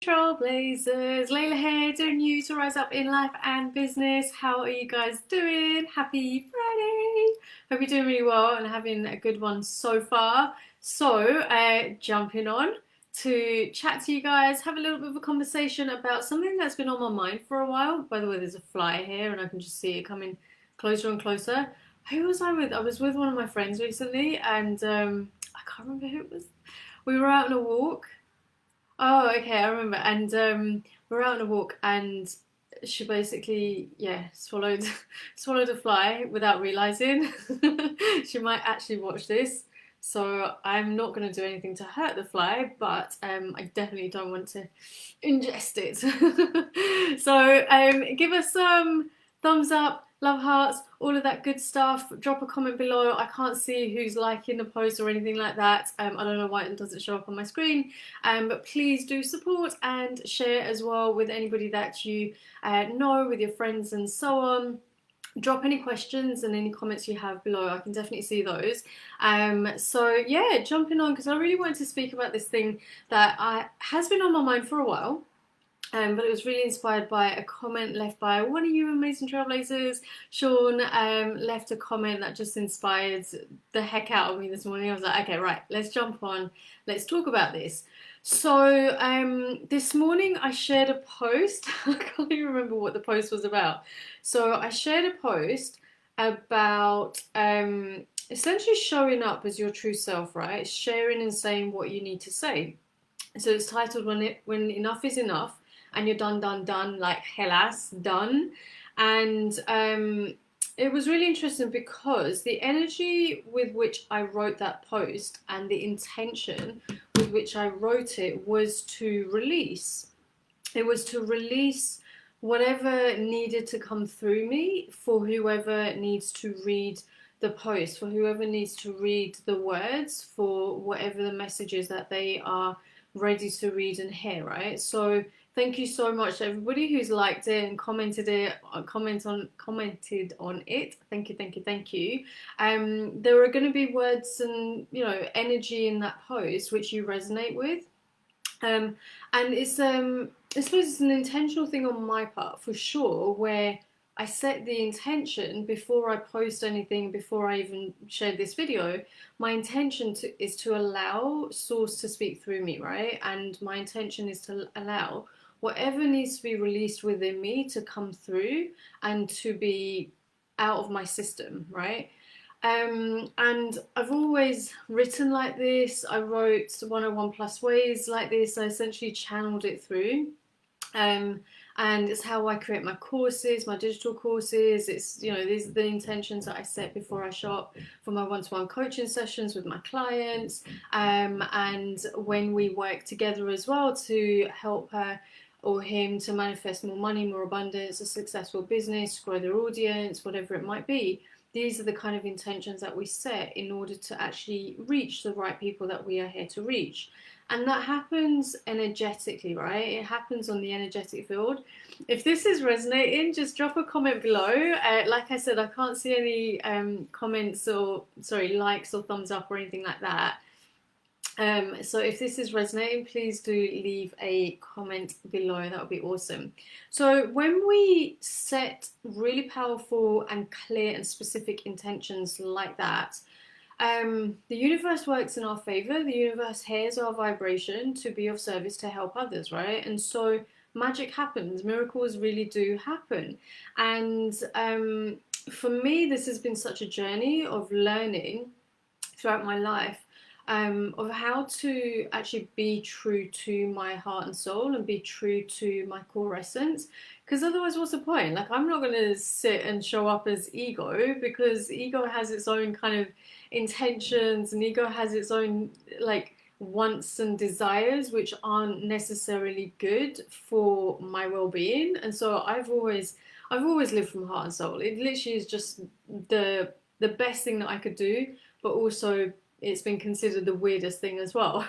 Trailblazers, Layla here, doing you to rise up in life and business. How are you guys doing? Happy Friday! Hope you're doing really well and having a good one so far. So, jumping on to chat to you guys, have a little bit of a conversation about something that's been on my mind for a while. By the way, there's a fly here and I can just see it coming closer and closer. Who was I with? I was with one of my friends recently and I can't remember who it was. We were out on a walk. Oh, okay, I remember. And we were out on a walk, and she basically, yeah, swallowed swallowed a fly without realizing. She might actually watch this, so I'm not going to do anything to hurt the fly, but I definitely don't want to ingest it. So give us some thumbs up, love hearts, all of that good stuff. Drop a comment below. I can't see who's liking the post or anything like that. I don't know why it doesn't show up on my screen. But please do support and share as well with anybody that you know, with your friends and so on. Drop any questions and any comments you have below. I can definitely see those. So yeah, jumping on, because I really wanted to speak about this thing that has been on my mind for a while. But it was really inspired by a comment left by one of you amazing trailblazers. Sean left a comment that just inspired the heck out of me this morning. I was like, okay, right, let's jump on. Let's talk about this. So this morning I shared a post. I can't even remember what the post was about. So I shared a post about essentially showing up as your true self, right? Sharing and saying what you need to say. So it's titled When Enough is Enough. And you're done, like hellas, done. And it was really interesting because the energy with which I wrote that post and the intention with which I wrote it was to release. It was to release whatever needed to come through me for whoever needs to read the post, for whoever needs to read the words, for whatever the message is that they are ready to read and hear, right? So thank you so much to everybody who's liked it and commented on it. Thank you. There are going to be words and energy in that post which you resonate with, and it's I suppose it's an intentional thing on my part for sure, where I set the intention before I post anything, before I even shared this video. My intention is to allow source to speak through me, right? And my intention is to allow whatever needs to be released within me to come through and to be out of my system, right? And I've always written like this. I wrote 101 plus ways like this. I essentially channeled it through. And it's how I create my courses, my digital courses. It's, these are the intentions that I set before I show up for my one-to-one coaching sessions with my clients. And when we work together as well to help her or him to manifest more money, more abundance, a successful business, grow their audience, whatever it might be. These are the kind of intentions that we set in order to actually reach the right people that we are here to reach. And that happens energetically, right? It happens on the energetic field. If this is resonating, just drop a comment below. Like I said, I can't see any comments or, likes or thumbs up or anything like that. So if this is resonating, please do leave a comment below. That would be awesome. So when we set really powerful and clear and specific intentions like that, the universe works in our favor. The universe hears our vibration to be of service to help others, right? And so magic happens. Miracles really do happen. And for me, this has been such a journey of learning throughout my life, of how to actually be true to my heart and soul and be true to my core essence. Because otherwise, what's the point? Like, I'm not going to sit and show up as ego, because ego has its own kind of intentions, and ego has its own wants and desires which aren't necessarily good for my well-being. And so I've always lived from heart and soul. It literally is just the best thing that I could do, but also it's been considered the weirdest thing as well.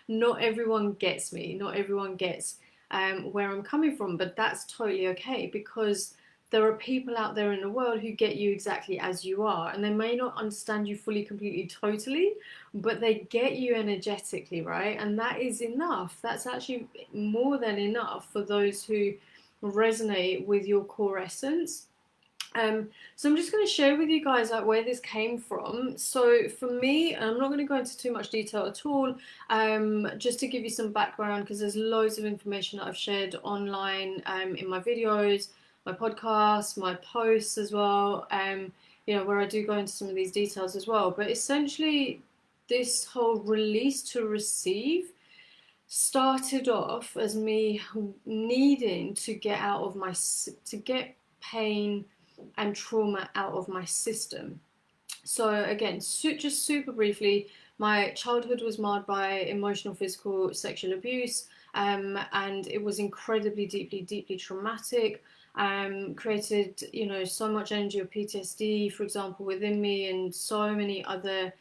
Not everyone gets me, not everyone gets where I'm coming from, but that's totally okay, because there are people out there in the world who get you exactly as you are, and they may not understand you fully, completely, totally, but they get you energetically, right? And that is enough. That's actually more than enough for those who resonate with your core essence. So I'm just going to share with you guys like where this came from. So for me, and I'm not going to go into too much detail at all, just to give you some background, because there's loads of information that I've shared online, in my videos, my podcasts, my posts as well, where I do go into some of these details as well. But essentially, this whole release to receive started off as me needing to get to get pain and trauma out of my system. So again, just super briefly, my childhood was marred by emotional, physical, sexual abuse, and it was incredibly, deeply, deeply traumatic. Created, so much energy of PTSD, for example, within me, and so many other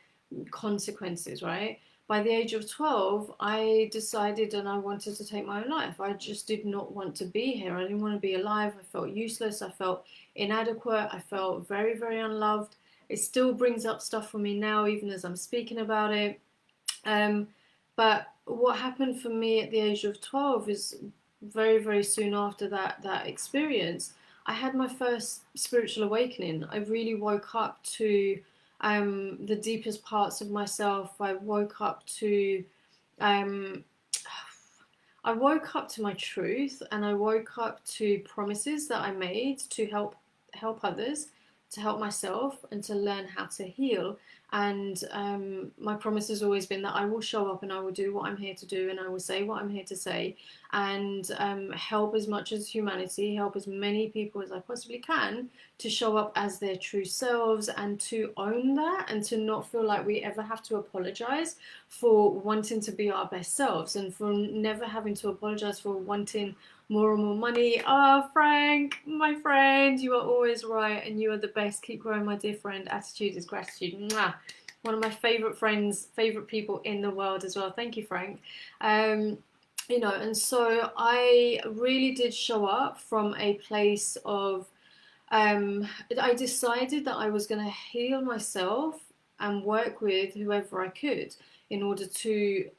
consequences, right? By the age of 12, I decided and I wanted to take my own life. I just did not want to be here. I didn't want to be alive. I felt useless. I felt inadequate. I felt very, very unloved. It still brings up stuff for me now, even as I'm speaking about it. But what happened for me at the age of 12 is very, very soon after that experience, I had my first spiritual awakening. I really woke up to the deepest parts of myself. I woke up to my truth, and I woke up to promises that I made to help others, to help myself, and to learn how to heal. And my promise has always been that I will show up and I will do what I'm here to do, and I will say what I'm here to say, and help as much as humanity, help as many people as I possibly can to show up as their true selves, and to own that, and to not feel like we ever have to apologize for wanting to be our best selves, and for never having to apologize for wanting more and more money. Oh, Frank, my friend, you are always right, and you are the best. Keep growing, my dear friend. Attitude is gratitude. Mwah. One of my favorite friends, favorite people in the world as well. Thank you, Frank. And so I really did show up from a place of, I decided that I was going to heal myself and work with whoever I could in order to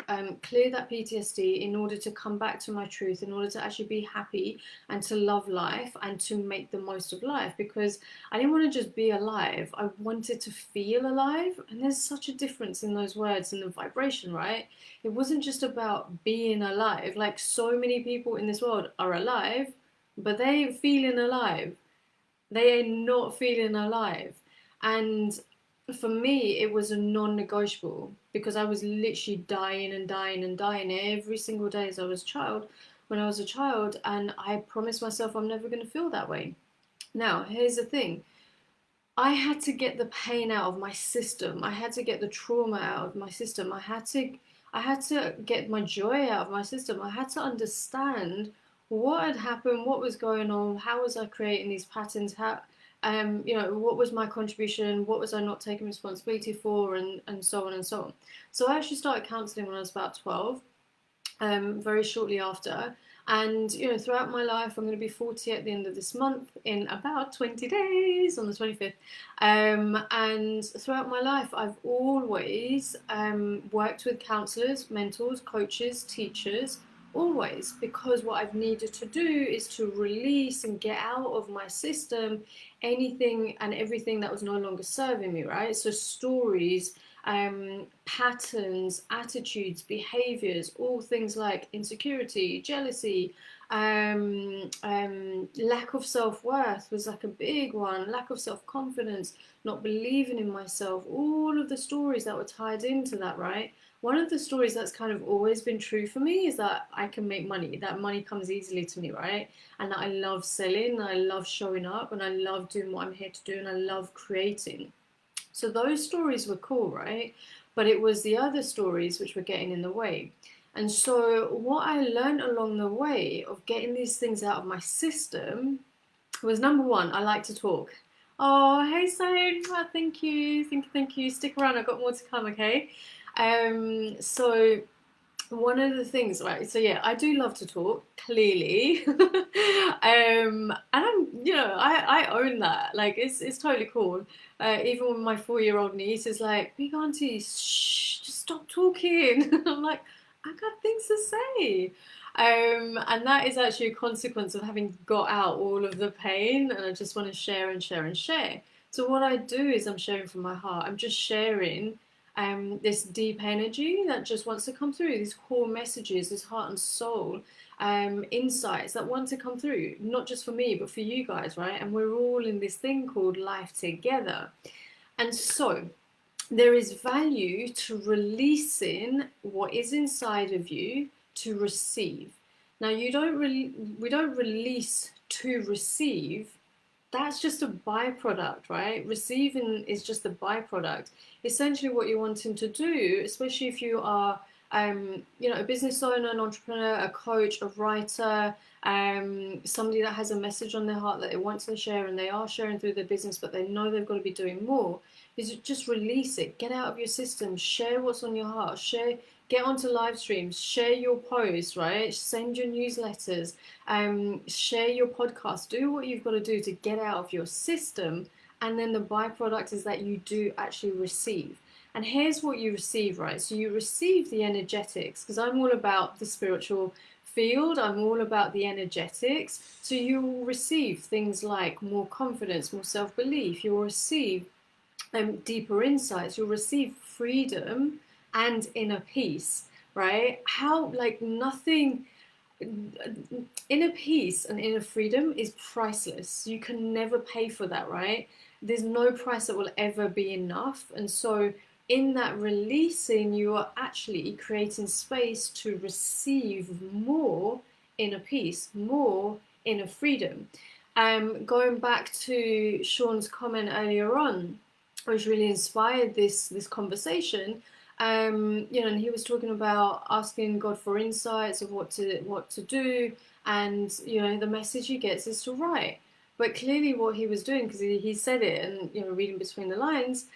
clear that PTSD, in order to come back to my truth, in order to actually be happy and to love life and to make the most of life, because I didn't want to just be alive. I wanted to feel alive, and there's such a difference in those words and the vibration, right? It wasn't just about being alive. Like, so many people in this world are alive, but they ain't feeling alive. They are not feeling alive. And for me, it was a non-negotiable, because I was literally dying and dying and dying every single day as I was a child, when I was a child, and I promised myself I'm never going to feel that way. Now, here's the thing. I had to get the pain out of my system. I had to get the trauma out of my system. I had to get my joy out of my system. I had to understand what had happened, what was going on, how was I creating these patterns, what was my contribution, what was I not taking responsibility for, and so on and so on. So I actually started counselling when I was about 12, very shortly after. And, throughout my life, I'm going to be 40 at the end of this month, in about 20 days, on the 25th. And throughout my life, I've always worked with counsellors, mentors, coaches, teachers, always, because what I've needed to do is to release and get out of my system anything and everything that was no longer serving me, right? So stories, patterns, attitudes, behaviors, all things like insecurity, jealousy, lack of self-worth was like a big one, lack of self-confidence, not believing in myself, all of the stories that were tied into that, right? One of the stories that's kind of always been true for me is that I can make money, that money comes easily to me, right? And that I love selling, and I love showing up, and I love doing what I'm here to do, and I love creating. So those stories were cool, right? But it was the other stories which were getting in the way. And so what I learned along the way of getting these things out of my system was, number one, I like to talk. Oh, hey, Simon. Oh, thank you. Thank you. Stick around. I've got more to come, okay? So one of the things, right? So yeah, I do love to talk, clearly, and I own that. Like it's totally cool. Even when my 4-year-old niece is like, "Big auntie, shh, just stop talking." I'm like, I got things to say. And that is actually a consequence of having got out all of the pain, and I just want to share and share and share. So what I do is I'm sharing from my heart. I'm just sharing this deep energy that just wants to come through, these core messages, this heart and soul insights that want to come through, not just for me, but for you guys, right? And we're all in this thing called life together. And so there is value to releasing what is inside of you to receive. Now, we don't release to receive. That's just a byproduct, right? Receiving is just a byproduct. Essentially, what you're wanting to do, especially if you are, a business owner, an entrepreneur, a coach, a writer, somebody that has a message on their heart that they want to share and they are sharing through their business, but they know they've got to be doing more, is just release it. Get out of your system. Share what's on your heart. Get onto live streams. Share your posts, right? Send your newsletters. Share your podcast. Do what you've got to do to get out of your system. And then the byproduct is that you do actually receive. And here's what you receive, right? So you receive the energetics, because I'm all about the spiritual field. I'm all about the energetics. So you will receive things like more confidence, more self-belief. You'll receive deeper insights. You'll receive freedom and inner peace, right? How, like, nothing, inner peace and inner freedom is priceless. You can never pay for that, right? There's no price that will ever be enough. And so in that releasing, you are actually creating space to receive more inner peace, more inner freedom. Going back to Sean's comment earlier on, which really inspired this conversation. And he was talking about asking God for insights of what to do, and the message he gets is to write. But clearly, what he was doing, because he said it, and reading between the lines,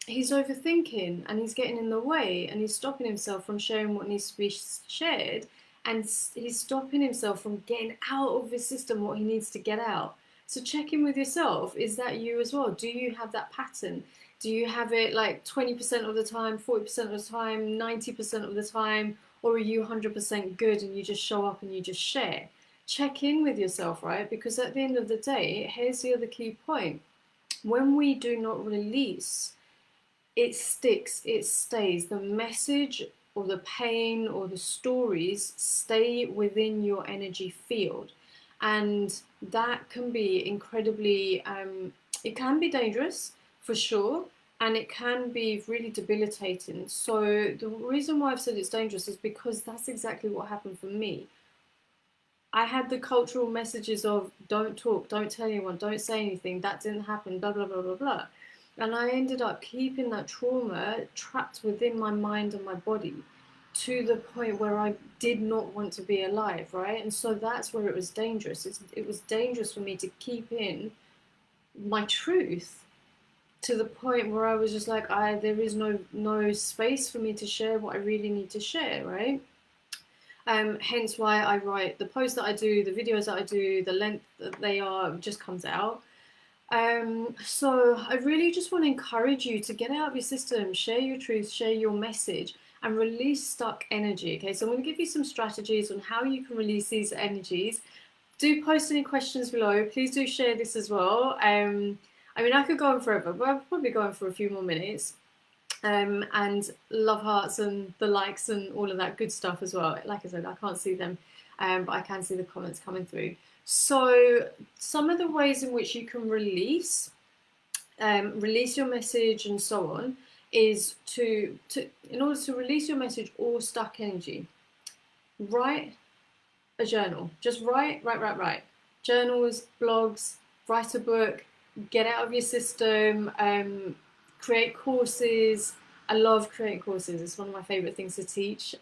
he's overthinking, and he's getting in the way, and he's stopping himself from sharing what needs to be shared, and he's stopping himself from getting out of his system what he needs to get out. So check in with yourself. Is that you as well? Do you have that pattern? Do you have it like 20% of the time, 40% of the time, 90% of the time? Or are you 100% good and you just show up and you just share? Check in with yourself, right? Because at the end of the day, here's the other key point. When we do not release, it sticks, it stays. The message or the pain or the stories stay within your energy field. And that can be incredibly, it can be dangerous for sure, and it can be really debilitating. So the reason why I've said it's dangerous is because that's exactly what happened for me. I had the cultural messages of don't talk, don't tell anyone, don't say anything, that didn't happen, blah, blah, blah, blah, blah. And I ended up keeping that trauma trapped within my mind and my body to the point where I did not want to be alive, right? And so that's where it was dangerous. It was dangerous for me to keep in my truth to the point where I was just like, there is no space for me to share what I really need to share, right? Hence why I write the posts that I do, the videos that I do, the length that they are just comes out. So I really just want to encourage you to get out of your system, share your truth, share your message, and release stuck energy. Okay, so I'm going to give you some strategies on how you can release these energies. Do post any questions below. Please do share this as well. I could go on forever, but I'll probably go on for a few more minutes. And love hearts and the likes and all of that good stuff as well. Like I said, I can't see them, but I can see the comments coming through. So some of the ways in which you can release your message and so on is to in order to release your message or stuck energy, write a journal. Just write. Journals, blogs, write a book, get out of your system, create courses. I love creating courses. It's one of my favorite things to teach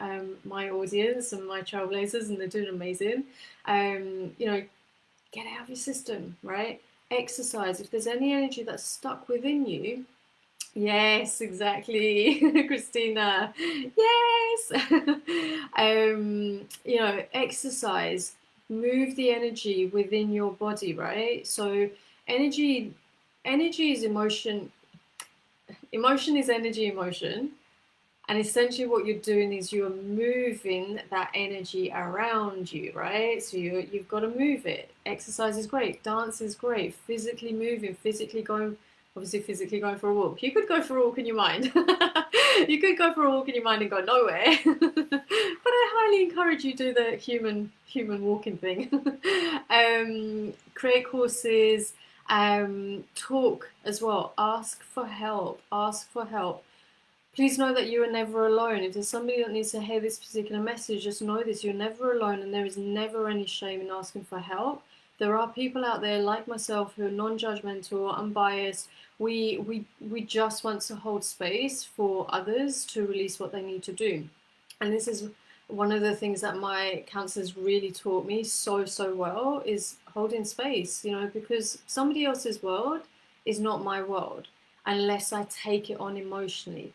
my audience and my trailblazers, and they're doing amazing. Get out of your system, right? Exercise. If there's any energy that's stuck within you, Yes, exactly, Christina. Yes. Exercise, move the energy within your body, right? So energy, energy is emotion. Emotion is energy in motion. And essentially, what you're doing is you're moving that energy around you, right? So you've got to move it. Exercise is great. Dance is great. Physically moving, physically going, obviously, physically going for a walk. You could go for a walk in your mind. You could go for a walk in your mind and go nowhere. But I highly encourage you to do the human walking thing. Create courses. Talk as well. Ask for help. Ask for help. Please know that you are never alone. If there's somebody that needs to hear this particular message, just know this: you're never alone, and there is never any shame in asking for help. There are people out there like myself who are non-judgmental, unbiased. We just want to hold space for others to release what they need to do. And this is one of the things that my counselors really taught me so well, is holding space, because somebody else's world is not my world unless I take it on emotionally.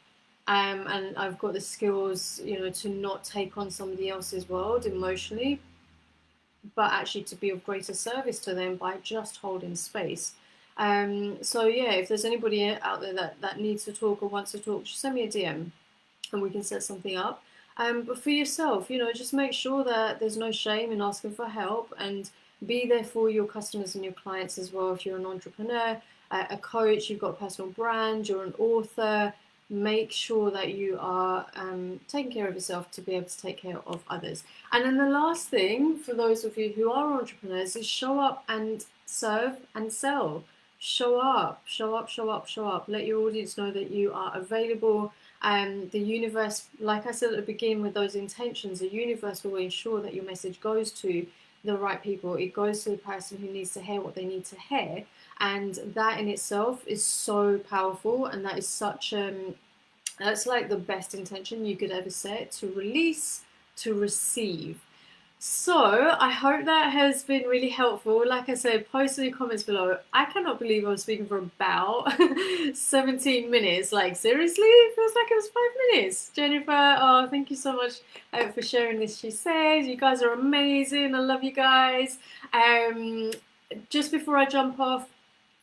And I've got the skills, to not take on somebody else's world emotionally, but actually to be of greater service to them by just holding space. So yeah, if there's anybody out there that needs to talk or wants to talk, just send me a DM and we can set something up. But for yourself, just make sure that there's no shame in asking for help, and be there for your customers and your clients as well. If you're an entrepreneur, a coach, you've got a personal brand, you're an author, make sure that you are taking care of yourself to be able to take care of others. And then the last thing for those of you who are entrepreneurs is show up and serve and sell. Show up, show up, show up, show up. Let your audience know that you are available. And the universe, like I said at the beginning, with those intentions, the universe will ensure that your message goes to the right people. It goes to the person who needs to hear what they need to hear. And that in itself is so powerful, and that is that's like the best intention you could ever set: to release, to receive. So I hope that has been really helpful. Like I said, post in the comments below. I cannot believe I was speaking for about 17 minutes. Like, seriously? It feels like it was 5 minutes. Jennifer, oh, thank you so much for sharing this. She says, you guys are amazing. I love you guys. Just before I jump off,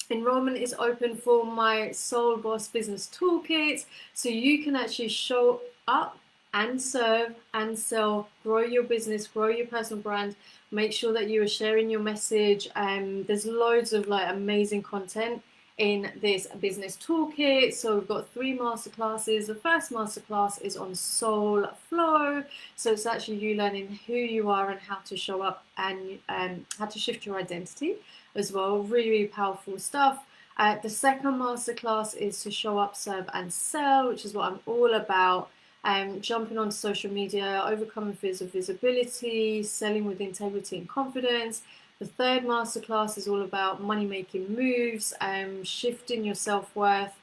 enrollment is open for my SoulBoss Business Toolkit, so you can actually show up and serve and sell, grow your business, grow your personal brand. Make sure that you are sharing your message. There's loads of amazing content in this business toolkit. So we've got 3 masterclasses. The first masterclass is on soul flow, so it's actually you learning who you are and how to show up, and how to shift your identity as well. Really, really powerful stuff. The second masterclass is to show up, serve and sell, which is what I'm all about. Jumping onto social media, overcoming fears of visibility, selling with integrity and confidence. The third masterclass is all about money making moves, shifting your self-worth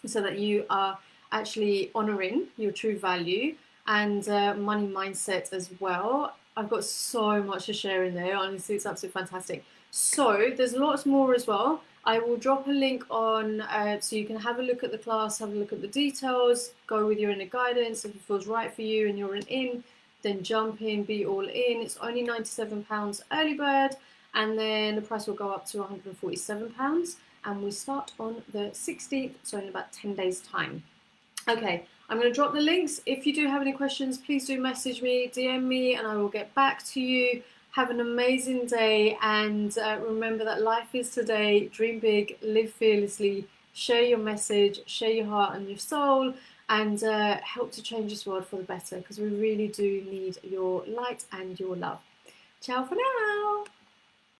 so that you are actually honoring your true value, and money mindset as well. I've got so much to share in there. Honestly, it's absolutely fantastic. So there's lots more as well. I will drop a link on so you can have a look at the class, have a look at the details, go with your inner guidance. If it feels right for you and you're in, then jump in, be all in. It's only £97 early bird, and then the price will go up to £147, and we start on the 16th, so in about 10 days time. Okay, I'm going to drop the links. If you do have any questions, please do message me, DM me, and I will get back to you. Have an amazing day, and remember that life is today. Dream big, live fearlessly, share your message, share your heart and your soul, and help to change this world for the better, because we really do need your light and your love. Ciao for now.